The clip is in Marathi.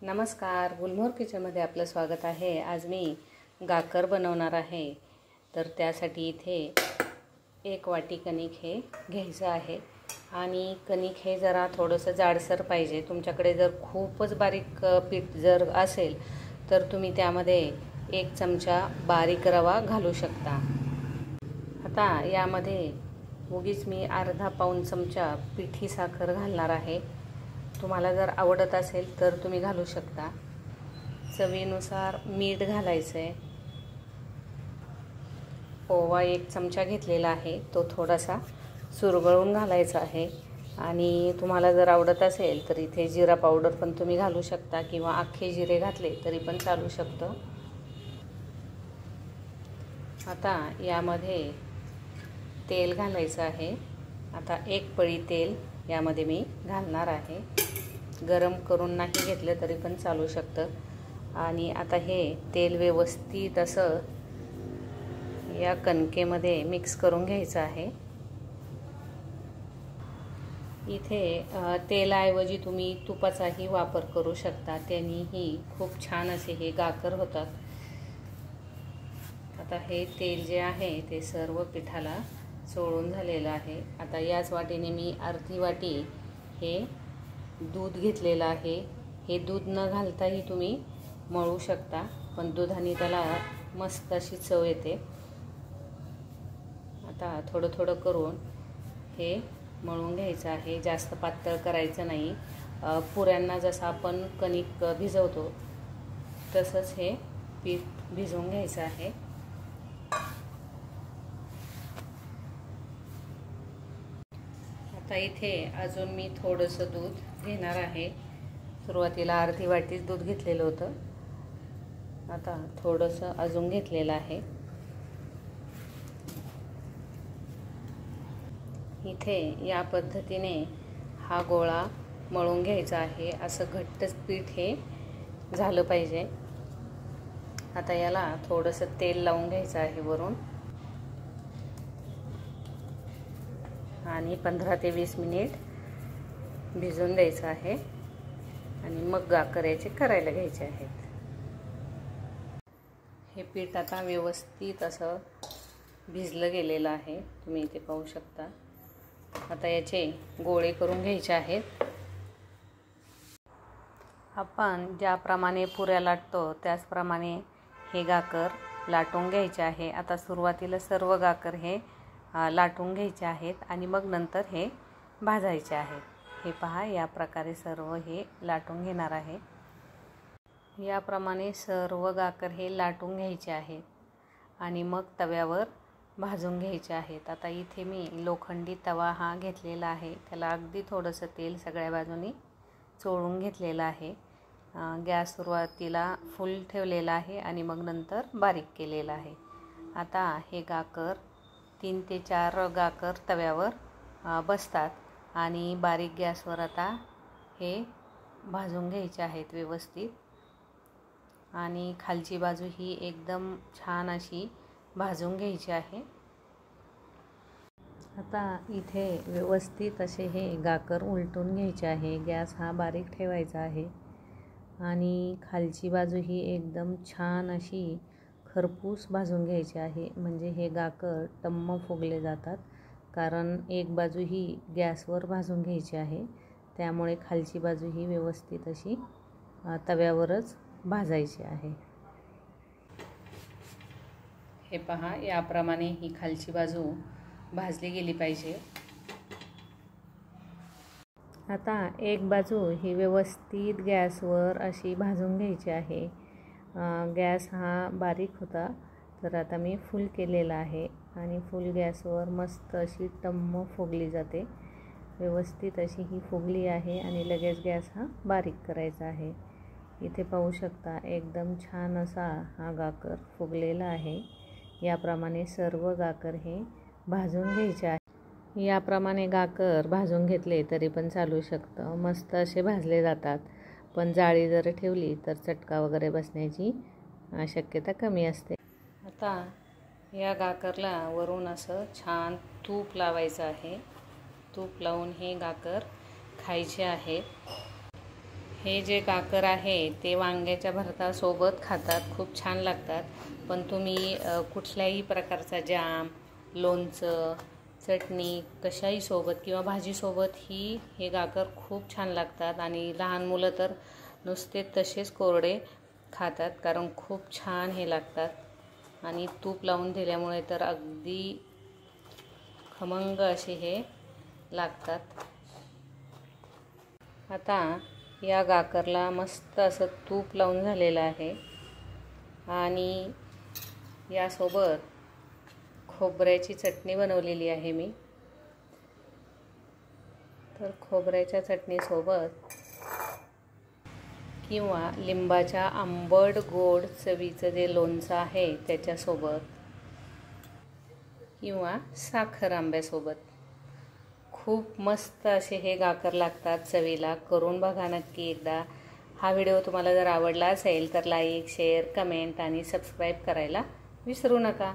नमस्कार, गुलमोहर किचनमध्ये आपलं स्वागत आहे। आज मी गाकर बनवणार आहे। तर त्यासाठी इथे 1 वाटी कणिक हे घ्यायचं आहे आणि कणिक हे जरा थोडंसं जाडसर पाहिजे। तुमच्याकडे जर खूपच बारीक पीठ जर असेल तर तुम्ही त्यामध्ये 1 चमचा बारीक रवा घालू शकता। आता यामध्ये उगीच मी अर्धा पाऊण चमचा पिठी साखर घालणार आहे। तुम्हाला जर आवडत असेल तर तुम्ही घालू शकता। चवीनुसार मीठ घालायचं आहे। ओवा 1 चमचा घेतलेला आहे, तो थोडासा चुरगळून घालायचा आहे। आणि तुम्हाला जर आवडत असेल तर इथे जिरा पावडर पण तुम्ही घालू शकता किंवा अख्खे जिरे घातले तरी पण चालू शकतं। आता यामध्ये तेल घालायचं आहे। आता 1 पळी तेल यामध्ये मी घालणार आहे। गरम करून नाही घेतलं तरी पण चालू शकतं। आणि आता हे तेल व्यवस्थित असं या कणकेमध्ये मिक्स करून घ्यायचं आहे। इथे तेलाऐवजी तुम्ही तुपाचाही वापर करू शकता, त्यानेही खूप छान असे हे गाकर होतात। आता हे तेल जे आहे ते सर्व पिठाला चोळून झालेलं आहे। आता याच वाटीने मी अर्धी वाटी हे दूध घेतलेलं आहे। हे दूध न घालताही तुम्ही मळू शकता, पण दुधाने त्याला मस्त अशी चव येते। आता थोडं थोडं करून हे मळून घ्यायचं आहे, जास्त पातळ करायचं नाही। पुऱ्यांना जसं आपण कणिक भिजवतो तसंच हे पीठ भिजवून घ्यायचं आहे। आता इथे अजून मी थोडंसं दूध घेणार आहे। सुरुवातीला अर्धी वाटीच दूध घेतलेलं होतं, आता थोडंसं अजून घेतलेलं आहे। इथे या पद्धतीने हा गोळा मळून घ्यायचा आहे। असं घट्ट पीठ हे झालं पाहिजे। आता याला थोडंसं तेल लावून घ्यायचं आहे वरून आणि 15 ते 20 मिनिट भिजवून द्यायचं आहे आणि मग गाकर याचे करायला घ्यायचे आहेत। हे पीठ आता व्यवस्थित असं भिजलं गेलेलं आहे, तुम्ही इथे पाहू शकता। आता याचे गोळे करून घ्यायचे आहेत। आपण ज्याप्रमाणे पुऱ्या लाटतो त्याचप्रमाणे हे गाकर लाटून घ्यायचे आहे। आता सुरुवातीला सर्व गाकर हे लाटून घ्यायचे आहेत आणि मग नंतर हे भाजायचे आहेत। हे पहा, या प्रकारे सर्व हे लाटून घेणार आहे। याप्रमाणे सर्व गाकर हे लाटून घ्यायचे आहेत आणि मग तव्यावर भाजून घ्यायचे आहेत। आता इथे मी लोखंडी तवा हा घेतलेला आहे, त्याला अगदी थोडंसं तेल सगळ्या बाजूनी चोळून घेतलेलं आहे। गॅस सुरुवातीला फुल ठेवलेला आहे आणि मग नंतर बारीक केलेला आहे। आता हे गाकर 3 ते 4 गाकर तव्यावर बसतात आणि बारीक गॅसवर आता हे भाजून घ्यायचे आहेत व्यवस्थित। आणि खालची बाजू ही एकदम छान अशी भाजून घ्यायची आहे। आता इथे व्यवस्थित असे हे गाकर उलटून घ्यायचे आहे। गॅस हा बारीक ठेवायचा आहे आणि खालची बाजू ही एकदम छान अशी खरपूस भाजून घ्यायची आहे, म्हणजे हे गाकर टम्म फुगले जातात। कारण एक बाजू ही गॅसवर भाजून घ्यायची आहे, त्यामुळे खालची बाजू ही व्यवस्थित अशी तव्यावरच भाजायची आहे। हे पहा, याप्रमाणे ही खालची बाजू भाजली गेली पाहिजे। आता एक बाजू ही व्यवस्थित गॅसवर अशी भाजून घ्यायची आहे। गॅस हा बारीक होता, तर आता मी फुल केलेला आहे आणि फुल गॅसवर मस्त अशी टम्म फुगली जाते। व्यवस्थित अशी ही फुगली आहे आणि लगेच गॅस हा बारीक करायचा आहे। इथे पाहू शकता, एकदम छान असा हा गाकर फुगलेला आहे। याप्रमाणे सर्व गाकर हे भाजून घ्यायचे आहे। याप्रमाणे गाकर भाजून घेतले तरी पण चालू शकतं, मस्त असे भाजले जातात। पण जाळी जर ठेवली तर चटका वगैरे बसण्याची शक्यता कमी असते। आता या गाकरला वरून असं छान तूप लावायचं आहे। तूप लावून हे गाकर खायचे आहेत। हे जे गाकर आहे ते वांग्याच्या भरतासोबत खातात, खूप छान लागतात. पण तुम्ही कुठल्याही प्रकारचा जाम, लोणचं, चटणी कशाही सोबत किंवा भाजीसोबत हे गाकर खूप छान लागतात. आणि लहान मुलं तर नुसते तसेच कोरडे खातात, कारण खूप छान हे लागतात. आणि तूप लावून दिल्यामुळे तर अगदी खमंग असे हे लागतात. आता या गाकरला मस्त असं तूप लावून झालेलं आहे आणि यासोबत खोबऱ्याची चटणी बनवलेली आहे मी. तर खोबऱ्याच्या चटणीसोबत किंवा लिंबाच्या आंबट गोड चवीचं जे लोणचं आहे त्याच्यासोबत किंवा साखर आंब्यासोबत खूप मस्त असे हे गाकर लागतात चवीला. करून बघा नक्की एकदा. हा व्हिडिओ तुम्हाला जर आवडला असेल तर लाईक, शेअर, कमेंट आणि सबस्क्राईब करायला विसरू नका.